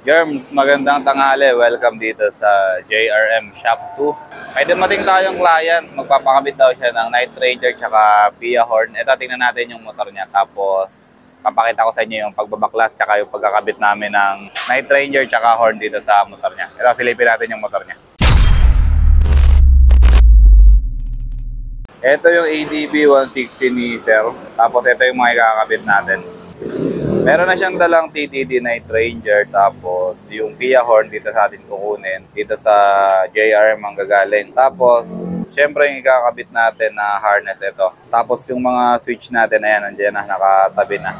Germs, magandang tanghali. Welcome dito sa JRM Shop 2. May dumating tayong client. Magpapakabit daw siya ng Night Ranger tsaka Pia Horn. Ito, tingnan natin yung motor niya. Tapos, papakita ko sa inyo yung pagbabaklas tsaka yung pagkakabit namin ng Night Ranger tsaka Horn dito sa motor niya. Ito, silipin natin yung motor niya. Ito yung ADB 160 ni Sir. Tapos, ito yung mga ikakabit natin. Meron na siyang dalang TTD Night Ranger, tapos yung Pia Horn dito sa atin kukunin, dito sa JR manggagaling. Tapos, syempre yung ikakabit natin na harness ito. Tapos yung mga switch natin, ayan, nandiyan na, nakatabi na.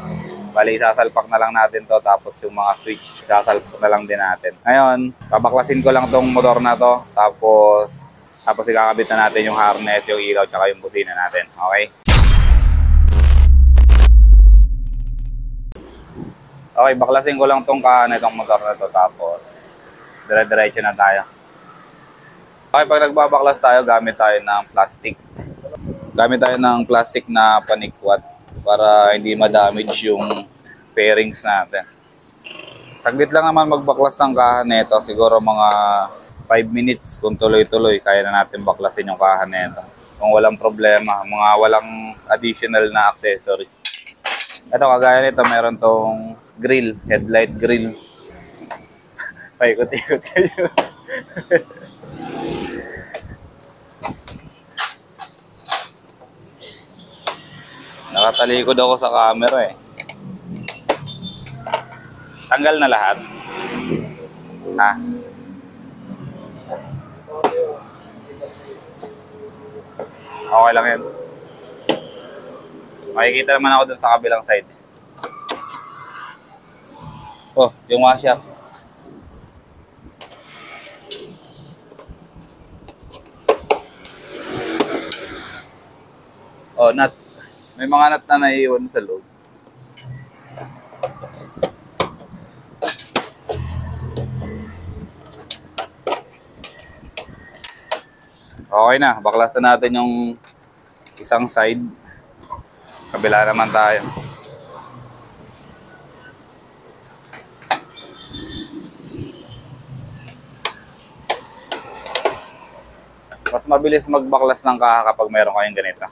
Bali, isasalpak na lang natin to, tapos yung mga switch, isasalpak na lang din natin. Ngayon, pabaklasin ko lang tong motor na to, tapos ikakabit na natin yung harness, yung ilaw, tsaka yung busina natin. Okay? Okay, baklasin ko lang tong itong motor na to, tapos dire-diretso na tayo. Okay, pag nagbabaklas tayo, gamit tayo ng plastic. Gamit tayo ng plastic na panikwat para hindi ma-damage yung fairings natin. Saglit lang naman magbaklas ng kahan nito, siguro mga 5 minutes kung tuloy-tuloy, kaya na natin baklasin yung kahan nito. Kung walang problema, mga walang additional na accessories. Ito, kagaya nito, meron tong grill, headlight grill. Paikot-ikot kayo. Nakatalikod ako sa camera eh. Tanggal na lahat. Ha? Okay lang yan. Makikita naman ako dun sa kabilang side. Oh, yung washer. Oh, nut. May mga nut na naiiwan sa loob. Okay na, baklasan natin yung isang side. Kabila naman tayo. Mas mabilis magbaklas ng kaha kapag meron kayong ganito.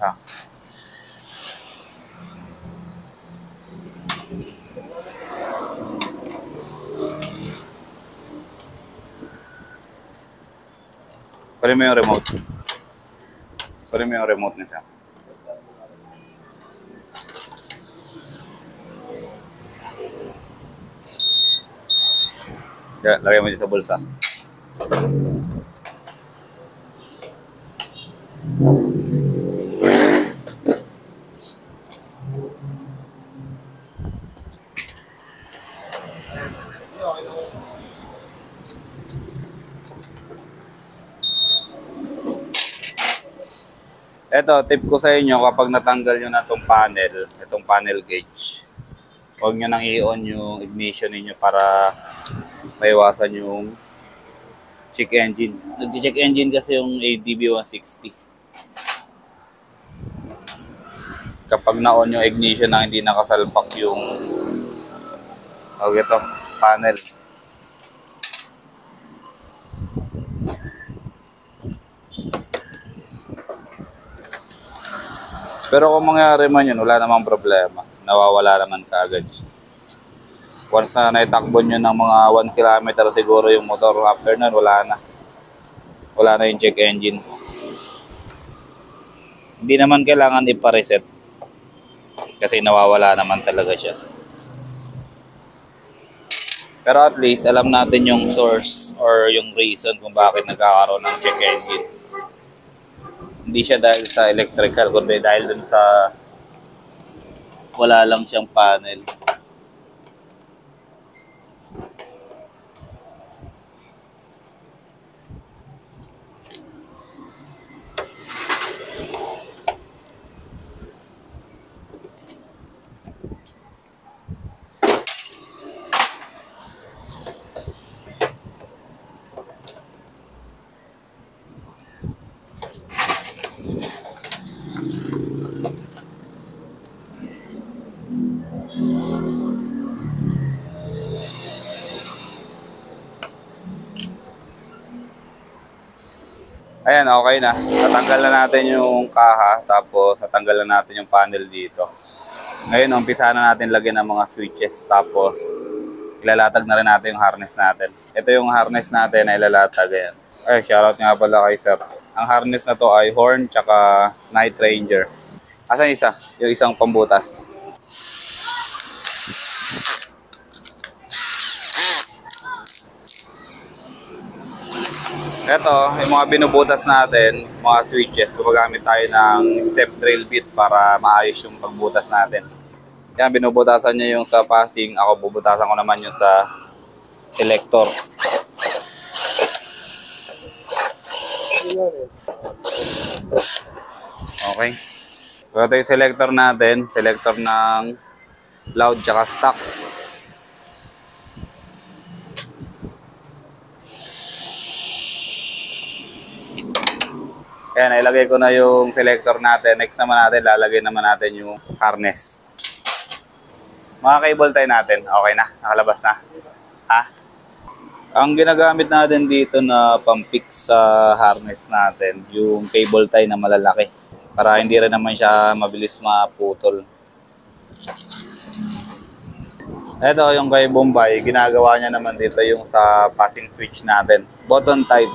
Ah. Kunin mo yung remote. Kunin mo yung remote nisa. Yan, lagay mo dito sa bulsa. Ito, tip ko sa inyo, kapag natanggal nyo na itong panel gauge, huwag nyo nang i-on yung ignition ninyo para maiwasan yung check engine. Nag-check engine kasi yung ADB 160. Kapag na-on yung ignition na hindi nakasalpak yung panel. Pero kung mangyari man yun, wala namang problema. Nawawala naman kaagad. Once na naitakbo nyo ng mga 1 kilometer siguro yung motor, after nun, wala na. Wala na yung check engine. Hindi naman kailangan ipa-reset. Kasi nawawala naman talaga siya. Pero at least, alam natin yung source or yung reason kung bakit nagkakaroon ng check engine. Hindi siya dahil sa electrical, kundi dahil dun sa wala lang siyang panel. Ayan, okay na. Natanggal na natin yung kaha, tapos natanggal na natin yung panel dito. Ngayon, umpisa na natin lagyan ng mga switches, tapos ilalatag na rin natin yung harness natin. Ito yung harness natin na ilalatag. Ayan. Ay, shoutout nga pala kay sir. Ang harness na to ay horn tsaka Night Ranger. Asan isa? Yung isang pambutas. Ito, yung mga binubutas natin, mga switches, gumagamit tayo ng step drill bit para maayos yung pagbutas natin. Yan, binubutasan niya yung sa passing, ako bubutasan ko naman yung sa selector. Okay. So, ito yung selector natin, selector ng loud tsaka stock. Ayan, ilagay ko na yung selector natin. Next naman natin, lalagay naman natin yung harness. Mga cable tie natin, okay na? Nakalabas na? Ha? Ang ginagamit natin dito na pang-fix sa harness natin, yung cable tie na malalaki. Para hindi rin naman siya mabilis maputol. Ito yung kay Bombay, ginagawa niya naman dito yung sa passing switch natin. Button type.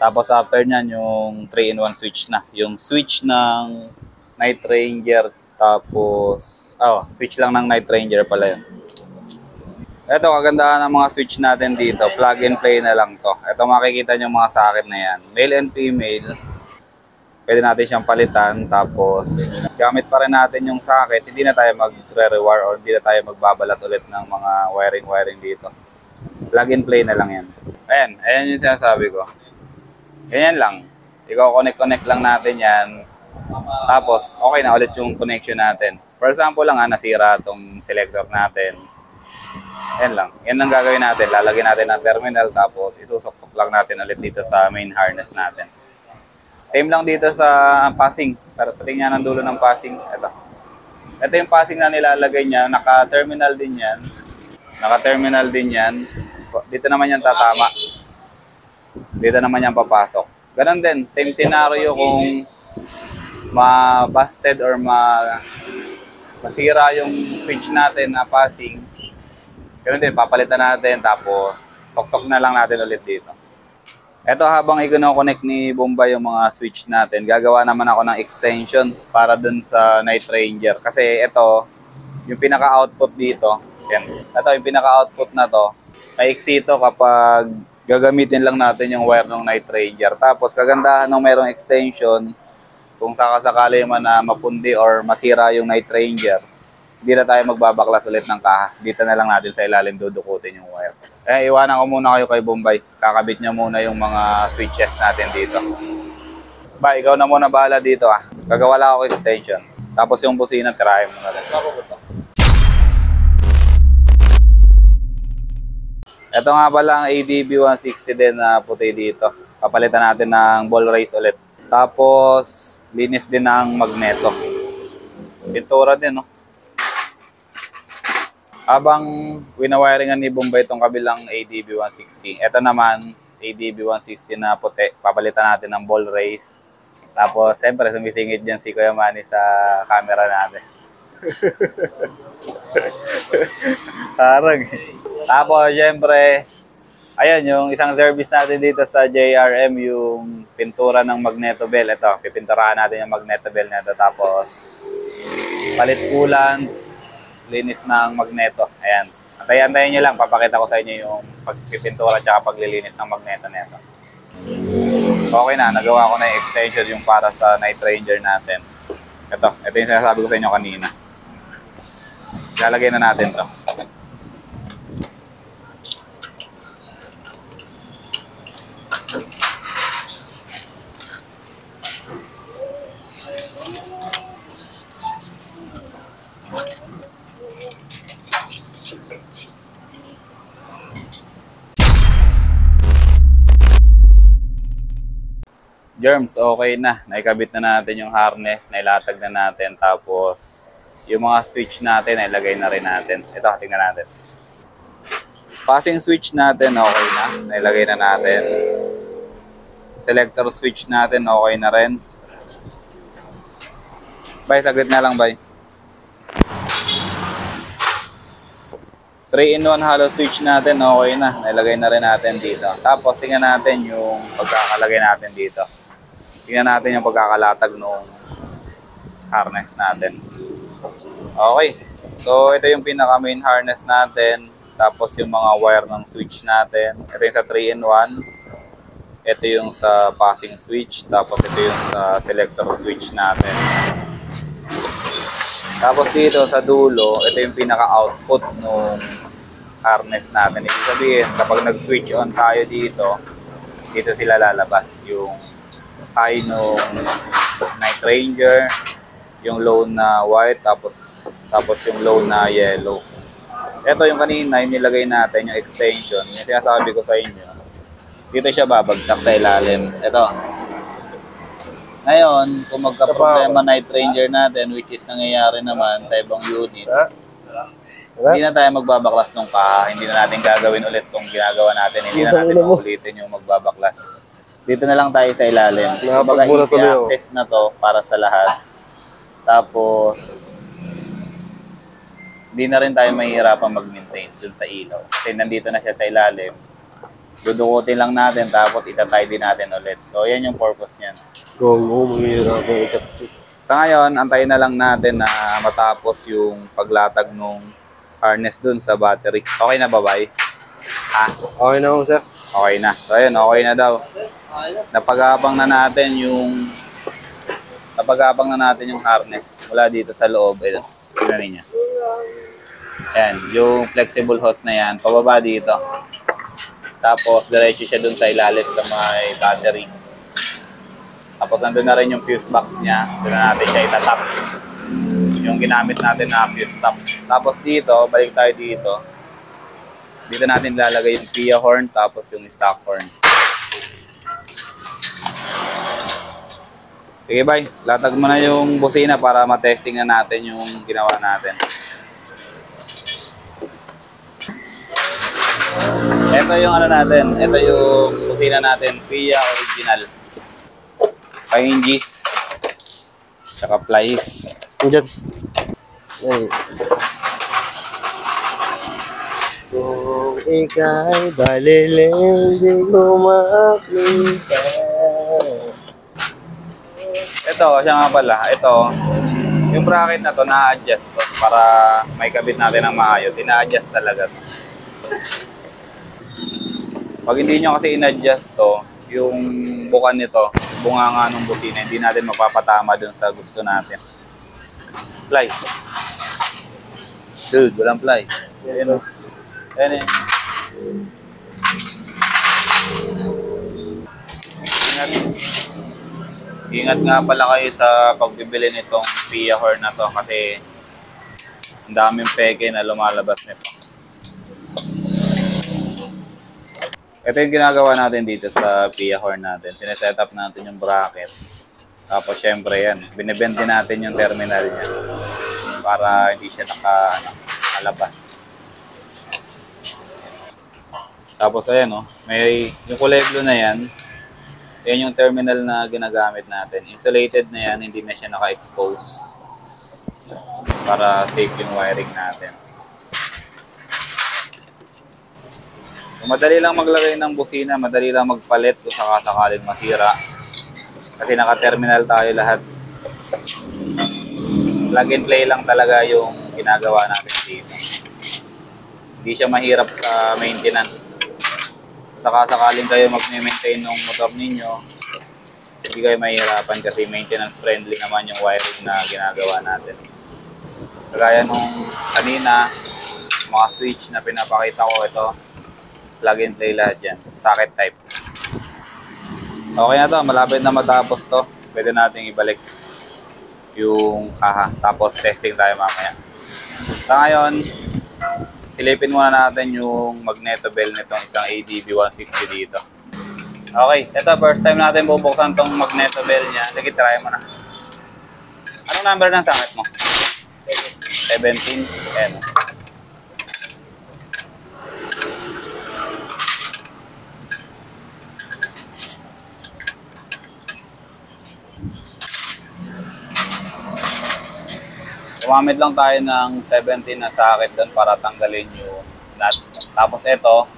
Tapos after nyan, yung 3-in-1 switch na. Yung switch ng Night Ranger, tapos, switch lang ng Night Ranger pala yun. Ito, kagandahan ng mga switch natin dito. Plug and play na lang to. Ito, makikita nyo mga socket na yan. Male and female. Pwede natin siyang palitan. Tapos, gamit pa rin natin yung socket. Hindi na tayo magre-rewire or hindi na tayo magbabalat ulit ng mga wiring-wiring dito. Plug and play na lang yan. Ayan yung sinasabi ko. Ganyan lang. I-connect lang natin yan. Tapos, okay na ulit yung connection natin. For example lang, nasira itong selector natin. Yan lang. Yan lang gagawin natin. Lalagyan natin ng terminal, tapos isusok-sok lang natin ulit dito sa main harness natin. Same lang dito sa passing. Pero patingin ng dulo ng passing. Ito yung passing na nilalagay niya. Naka-terminal din yan. Dito naman yan tatama. Dito naman yan papasok. Ganon din, same scenario kung ma-busted or masira yung switch natin na passing. Ganon din, papalitan natin tapos sok-sok na lang natin ulit dito. Ito, habang i-connect ni Bombay yung mga switch natin, gagawa naman ako ng extension para dun sa Night Ranger. Kasi ito, yung pinaka-output dito, yan. Ito, yung pinaka-output na to, maiksi ito kapag gagamitin lang natin yung wire ng Night Ranger. Tapos kagandahan ng mayroong extension, kung sakasakali man na mapundi or masira yung Night Ranger, hindi na tayo magbabaklas ulit ng kaha. Dito na lang natin sa ilalim dudukutin yung wire. Iwanan ko muna kayo kay Bombay. Kakabit niya muna yung mga switches natin dito. Ikaw na muna bahala dito Gagawa lang ako extension. Tapos yung busina, tirahin mo na lang. Ito nga pala ang ADB 160 din na puti dito. Papalitan natin ng ball race ulit. Tapos, linis din ng magneto. Pintura din, no? Habang winawiringan ni Bombay itong kabilang ADB 160. Ito naman, ADB 160 na puti. Papalitan natin ng ball race. Tapos, siyempre, sumisingit dyan si Kuya Manny sa camera natin. Parang tapos, syempre, ayan, yung isang service natin dito sa JRM, yung pintura ng magneto bell. Ito, pipinturahan natin yung magneto bell nito. Tapos, palit coolant, linis ng magneto. Ayan. Antayin nyo lang, papakita ko sa inyo yung pagpipintura at paglilinis ng magneto nito. Okay na, nagawa ko na yung extension yung para sa Night Ranger natin. Ito yung sinasabi ko sa inyo kanina. Lalagay na natin to. Germs, okay na. Naikabit na natin yung harness, nailatag na natin. Tapos, yung mga switch natin, nailagay na rin natin. Ito, tingnan natin. Passing switch natin, okay na. Nailagay na natin. selector switch natin, okay na rin. Bay, saglit na lang, bay. 3-in-1 hollow switch natin, okay na. Nilagay na rin natin dito. Tapos, tingnan natin yung pagkakalagay natin dito. Tingnan natin yung pagkakalatag ng harness natin. Okay. So, ito yung pinaka main harness natin. Tapos, yung mga wire ng switch natin. Ito yung sa 3-in-1. Ito yung sa passing switch. Tapos, ito yung sa selector switch natin. Tapos dito sa dulo, ito yung pinaka-output ng harness natin. Ibig sabihin, kapag nag-switch on tayo dito, dito sila lalabas. Yung high nung Night Ranger, yung low na white, tapos yung low na yellow. Ito yung kanina, yung nilagay natin, yung extension. Yung sinasabi ko sa inyo, dito siya babagsak sa ilalim. Ito. Ngayon, kung magka-problema Night Ranger natin, which is nangyayari naman sa ibang unit, hindi na tayo magbabaklas ng kaha. Hindi na natin gagawin ulit kung ginagawa natin. Hindi na natin maulitin yung magbabaklas. Dito na lang tayo sa ilalim. Kumbaga easy access na to para sa lahat. Tapos, hindi na rin tayo mahihirapan mag-maintain dun sa ilaw. Kasi nandito na siya sa ilalim. Dudukutin lang natin, tapos itatay din natin ulit. So, yan yung purpose niyan. Sa ngayon, antayin na lang natin na matapos yung paglatag ng harness dun sa battery. Okay na ba, bay? Ha? Okay na ho, sir. Okay na. So, ayun, okay na daw. Napag-aabang na natin yung harness mula dito sa loob. Ito, tignan niyo. Ayan, yung flexible hose na yan, pababa dito. Tapos, diretso siya dun sa ilalim sa may battery. Tapos, nandun na rin yung fuse box niya. Doon na natin siya itatap. Yung ginamit natin na fuse top. Tapos dito, balik tayo dito. Dito natin lalagay yung PIA horn, tapos yung stock horn. Sige, bye. Latag mo na yung busina para matesting na natin yung ginawa natin. Ito yung ano natin. Ito yung busina natin. PIA original. Hinges. Tsaka plies. Diyan. Ay. Kung ika'y baliling, di ko makita. Ito, siya nga pala. Ito, yung bracket na to, na-adjust to para may kabit natin ng maayos. Ina-adjust talaga to. Pag hindi nyo kasi in-adjust to, yung bukan nito, bunganga ng busina, hindi natin mapapatama dun sa gusto natin. Plies. Dude, walang plies. Ayan o. Ayan eh. Ingat nga pala kayo sa pagbibili nitong PIA horn na to kasi ang daming peke na lumalabas nito. Ito yung ginagawa natin dito sa PIA horn natin. Sineset up natin yung bracket. Tapos syempre yan, binibend din natin yung terminal niya para hindi siya nakalabas. Tapos ayan oh, may yung kulay blue na yan. Yan yung terminal na ginagamit natin. Insulated na yan, hindi na siya naka-expose para safe yung wiring natin. So, madali lang maglagay ng busina, madali lang magpalit kung sakasakaling masira. Kasi naka-terminal tayo lahat. Plug and play lang talaga yung ginagawa natin dito. Hindi siya mahirap sa maintenance. Sakasakaling kayo mag-maintain ng motor ninyo, hindi kayo mahirapan kasi maintenance friendly naman yung wiring na ginagawa natin. Kagaya nung kanina, mga switch na pinapakita ko, ito plug and play lahat yan, socket type. Okay na to, malapit na matapos to. Pwede natin ibalik yung kaha, tapos testing tayo mamaya. Sa ngayon, silipin muna natin yung magneto bell nitong isang ADB 160 dito. Okay, ito first time natin bubuksan tong magneto bell niya. Sige, try mo na. Anong number ng socket mo? 17. Ayan. Gumamit lang tayo ng 17 na socket doon para tanggalin yung nut. Tapos ito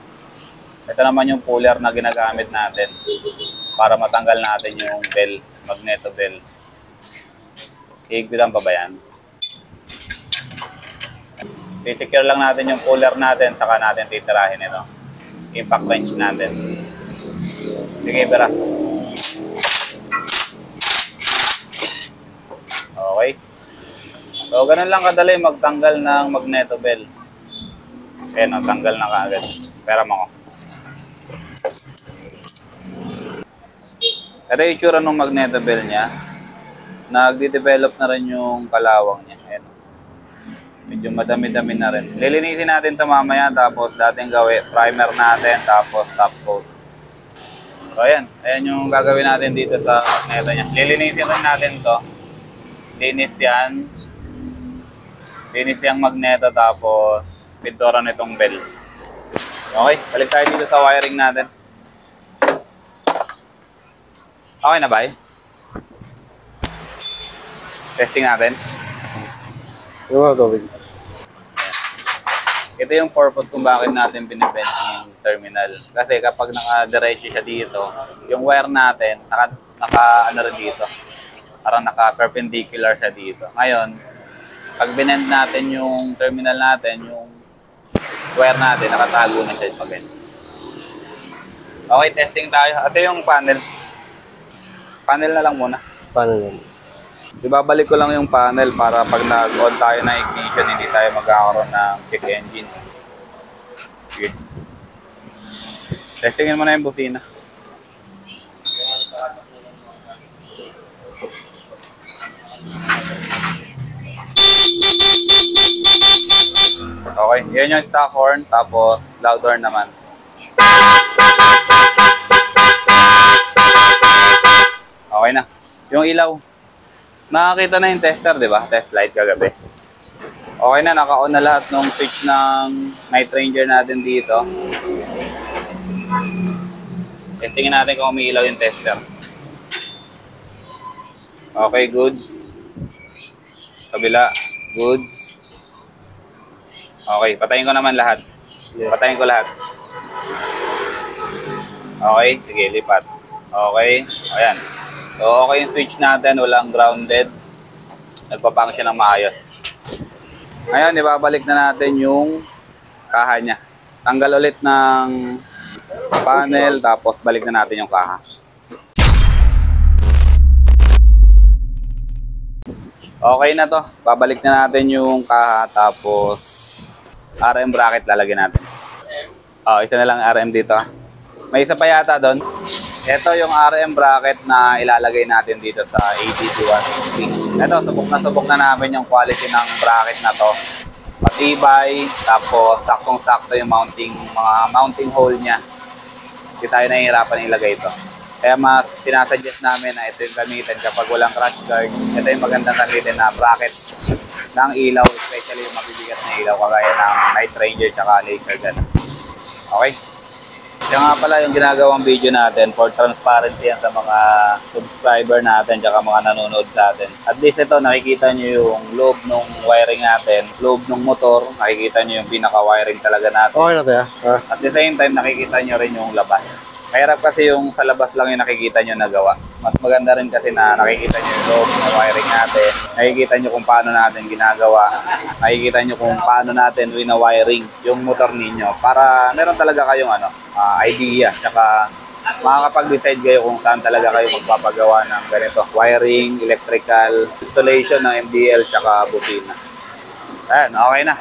naman yung puller na ginagamit natin para matanggal natin yung bell, magneto bell. Higpitan pa ba yan? Sisecure lang natin yung puller natin, saka natin titirahin ito. Impact wrench natin. Sige, pera. Okay. So, ganun lang kadali magtanggal ng magneto bell. Ayan, tanggal na kaagad. Pera mo ko. Ito yung itsura ng magneto bell niya. Nagde-develop na rin yung kalawang niya. Ayan. Medyo madami-dami na rin. Lilinisin natin ito mamaya, tapos dating gawin, primer natin, tapos top coat. So ayan, ayan yung gagawin natin dito sa magneto niya. Lilinisin rin natin to. Linis yan. Linis yung magneto, tapos pintura nitong bell. Okay, balik tayo dito sa wiring natin. Okay na ba? Testing natin. Yung mga tubig. Ito yung purpose kung bakit natin binibend yung terminal. Kasi kapag naka-diretso siya dito, yung wire natin, naka ano rin dito. Parang naka-perpendicular siya dito. Ngayon, pag binend natin yung terminal natin, yung wire natin, nakatago na siya pag ganyan. Okay, testing tayo. Ito yung panel. Panel na lang muna. Paano yun? Ibabalik ko lang yung panel para pag nag-on tayo na ignition, hindi tayo magkakaroon ng check engine. Good. Testingin mo na yung busina. Okay, yan yung stock horn, tapos loud horn naman. Okay na. Yung ilaw. Nakakita na yung tester, di ba? Test light kagabi. Okay na, naka-on na lahat ng switch ng Night Ranger natin dito. Testingin natin kung umiilaw yung tester. Okay, goods. Kabila, goods. Okay, patayin ko naman lahat. Patayin ko lahat. Okay, sige, lipat. Okay, ayan. So, okay yung switch natin, walang grounded. Nagpapunction ng maayos. Ngayon, ibabalik na natin yung kaha niya. Tanggal ulit ng panel, tapos balik na natin yung kaha. Okay na to. Babalik na natin yung kaha, tapos RM bracket lalagyan natin. Isa na lang RM dito. May isa pa yata doon. Ito yung RM bracket na ilalagay natin dito sa ADB160. Ito, subok na namin yung quality ng bracket na to. Matibay, tapos saktong-sakto yung mga mounting hole niya. Hindi tayo nahihirapan ilagay ito. Kaya mas sinasuggest namin na ito yung gamitin kapag walang crash guard. Ito yung magandang gamitin na bracket ng ilaw, especially yung mabibigat na ilaw kagaya ng Night Ranger tsaka laser gun. Okay? Yan nga pala yung ginagawang video natin for transparency yan sa mga subscriber natin tsaka mga nanonood sa atin. At least ito, nakikita nyo yung loob ng wiring natin, loob ng motor, nakikita nyo yung pinaka-wiring talaga natin. Okay na tayo. At the same time, nakikita nyo rin yung labas. Mahirap kasi yung sa labas lang yung nakikita nyo nagawa. Mas maganda rin kasi na nakikita nyo yung loob ng wiring natin, nakikita nyo kung paano natin ginagawa, nakikita nyo kung paano natin wina-wiring yung motor ninyo para meron talaga kayong idea, tsaka makakapag-decide kayo kung saan talaga kayo magpapagawa ng ganito. Wiring, electrical, installation ng MDL, tsaka busina. Ayan, okay na.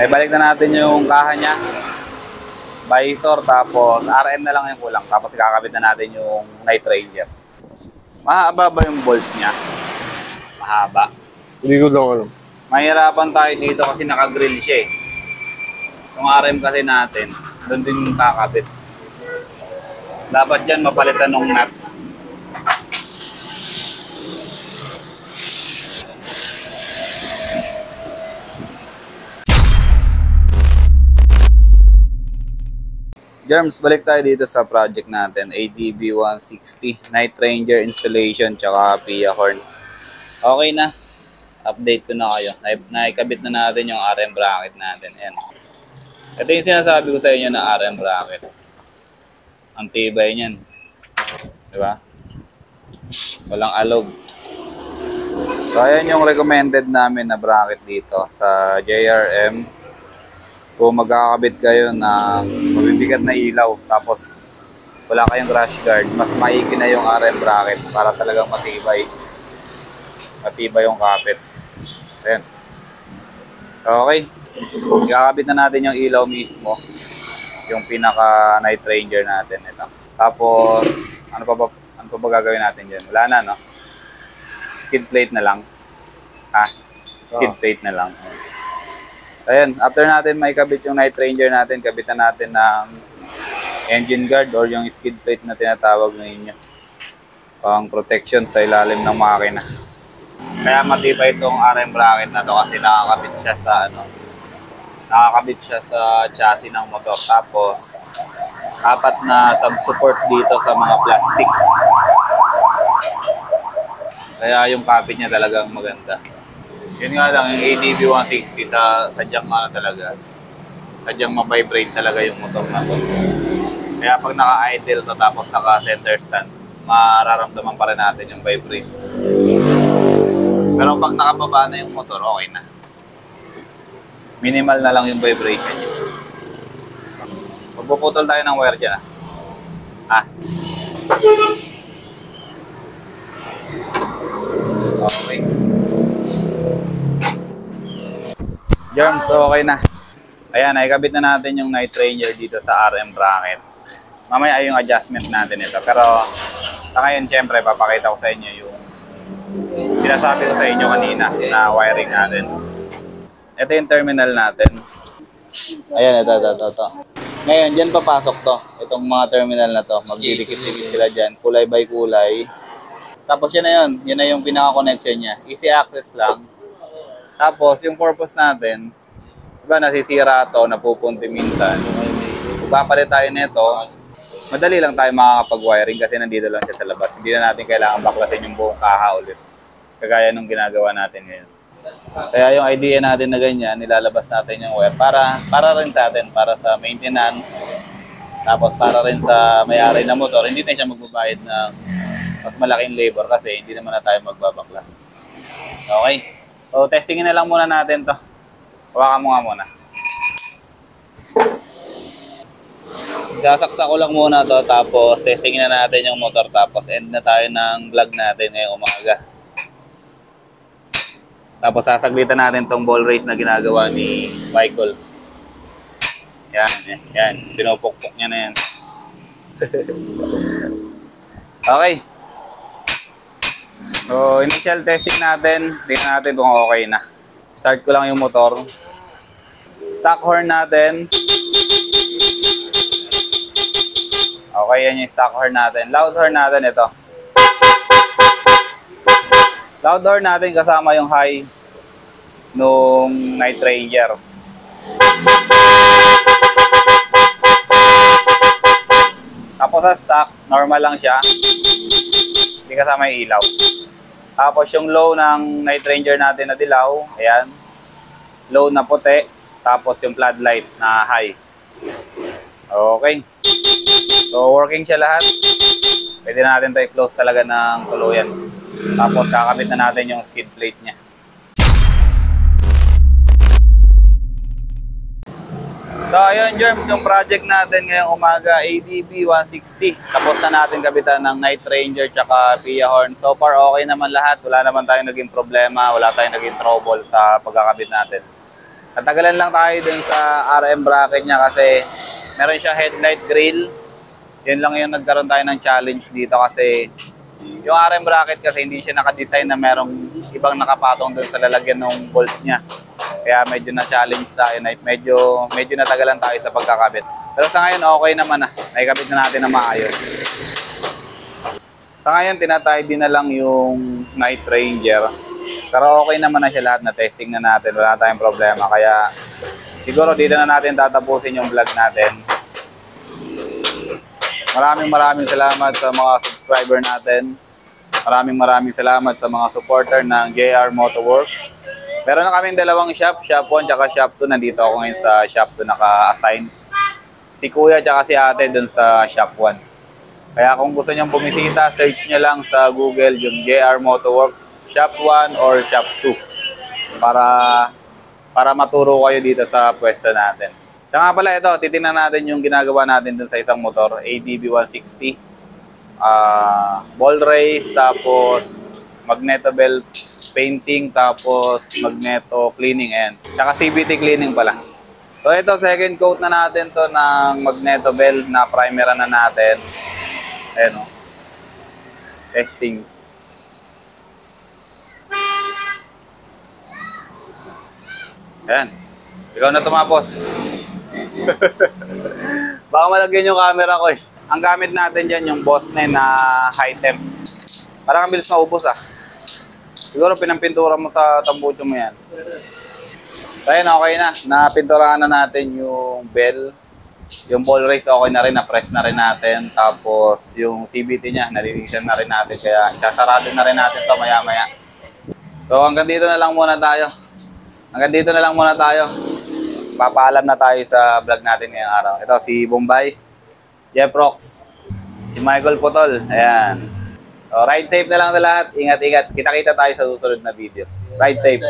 Ay, balik na natin yung kaha niya. Visor, tapos RM na lang yung kulang. Tapos kakabit na natin yung Night Ranger. Mahaba ba yung bolts niya? Mahaba. Hindi ko lang alam. Mahirapan tayo dito kasi naka-grill siya eh. Yung RM kasi natin, doon din yung kakabit. Dapat dyan mapalitan ng nut. Germs, balik tayo dito sa project natin, ADB160, Night Ranger installation, tsaka PIA horn. Okay na. Update ko na kayo. Naikabit na natin yung RM bracket natin. Ayan. Ito yung sinasabi ko sa inyo na RM bracket. Ang tibay niyan. Diba? Walang alog. So, ayan yung recommended namin na bracket dito sa JRM. Kung magkakabit kayo na mabibigat na ilaw, tapos wala kayong crash guard, mas maigi na yung RM bracket para talagang matibay. Matibay yung kapit. Ayan. Okay. Ikakabit na natin yung ilaw mismo. Yung pinaka night ranger natin. Ito. Tapos, ano pa ba gagawin natin dyan? Wala na, no? Skid plate na lang. Skid plate na lang. Ayan, after natin maikabit yung night ranger natin, kabitan natin ng engine guard or yung skid plate na tinatawag ninyo. Pang protection sa ilalim ng makina. Kaya matibay itong RM bracket na to kasi nakakabit siya sa chassis ng motor. Tapos, 4 na sub-support dito sa mga plastic. Kaya yung kapit niya talagang maganda. Yun nga lang, yung ADB 160 sadyang talaga. Sadyang ma-vibrate talaga yung motor na to. Kaya pag naka-idle to tapos naka-center stand, mararamdaman pa rin natin yung vibrate. Pero pag nakababa na yung motor, okay na. Minimal na lang yung vibration niya. Pagpuputol tayo ng wire dyan, Okay. Germs, so okay na. Ayan, ikabit na natin yung night ranger dito sa RM bracket. Mamaya ay yung adjustment natin ito. Pero sa ngayon, syempre, papakita ko sa inyo yung sinasabi ko sa inyo kanina na wiring natin. Ito yung terminal natin. Ayan, ito. Ngayon, dyan papasok to. Itong mga terminal na to. Magdidikit-dikit sila dyan. Kulay by kulay. Tapos yan na yun. Yan na yung pinaka-connection niya. Easy access lang. Tapos, yung purpose natin, diba nasisira to, napupunti minsan. Kung papalit tayo nito, madali lang tayo makakapag-wiring kasi nandito lang siya sa labas. Hindi na natin kailangan baklasin yung buong kaha ulit. Kagaya nung ginagawa natin ngayon. Kaya yung idea natin na ganyan, nilalabas natin yung wire para rin sa atin, para sa maintenance. Tapos para rin sa may-ari ng motor, hindi na siya magbabayad ng mas malaking labor kasi hindi naman na tayo magbabaklas. Okay? So, testingin na lang muna natin to. Hawakan mo nga muna. Sasaksak ko lang muna to, tapos testingin na natin yung motor, tapos end na tayo ng vlog natin ngayong umaga. Tapos sasaglitan natin tong ball race na ginagawa ni Michael. Yan. Pinupukpok niya na yan. Okay. So, initial testing natin. Tingnan natin kung okay na. Start ko lang yung motor. Stock horn natin. Okay, yan yung stock horn natin. Loud horn natin ito. Loud horn natin kasama yung high nung night ranger. Tapos sa stock, normal lang siya. Hindi kasama yung ilaw. Tapos yung low ng night ranger natin na dilaw, ayan. Low na puti. Tapos yung floodlight na high. Okay. So working siya lahat. Pwede na natin ito i-close talaga ng tuluyan. Tapos kakabit na natin yung skid plate niya. So ayun Germs, yung project natin ngayong umaga, ADB 160. Tapos na natin kabitan ng night ranger tsaka Pia horn. So far okay naman lahat. Wala naman tayong naging problema. Wala tayong naging trouble sa pagkakabit natin. Natagalan lang tayo dun sa RM bracket niya kasi meron siya headlight grill. Yun lang yung nagkaroon tayo ng challenge dito kasi yung RM bracket kasi hindi siya nakadesign na merong ibang nakapatong dun sa lalagyan ng bolt niya. Kaya medyo na-challenge tayo, medyo natagalan tayo sa pagkakabit. Pero sa ngayon okay naman na, naikabit na natin na maayos. Sa ngayon tinatay din na lang yung night ranger. Pero okay naman na siya lahat, na testing na natin, wala tayong problema. Kaya siguro dito na natin tatapusin yung vlog natin. Maraming salamat sa mga subscriber natin. Maraming salamat sa mga supporter ng JR Motorworks. Meron na kaming dalawang shop, shop 1 tsaka shop 2. Nandito ako ngayon sa shop 2 naka-assign. Si kuya tsaka si ate dun sa shop 1. Kaya kung gusto nyong bumisita, search nyo lang sa Google yung JR Motorworks shop 1 or shop 2. Para maturo kayo dito sa pwesto natin. Kaya nga pala ito, titingnan natin yung ginagawa natin dun sa isang motor, ADB 160. Ball race, tapos magneto belt painting, tapos magneto cleaning and tsaka CVT cleaning pala. So ito, second coat na natin to ng magneto belt na primer na natin. Ayan o. Testing. Ayan. Ikaw na tumapos. Baka malagyan yung camera ko eh. Ang gamit natin dyan yung Boss9 na high temp. Parang ang bilis maubos ah. Siguro pinampintura mo sa tambucho mo yan. So ayun, okay na. Napinturahan na natin yung bell. Yung ball race okay na rin. Na-press na rin natin. Tapos yung CVT niya, nalinisan na rin natin. Kaya isasarado na rin natin ito maya-maya. So hanggang dito na lang muna tayo. Papaalam na tayo sa vlog natin ngayong araw. Ito si Bombay, Jeff Rox, si Michael Putol. Ayan. So, ride safe na lang na lahat. Ingat-ingat. Kita-kita tayo sa susunod na video. Ride safe.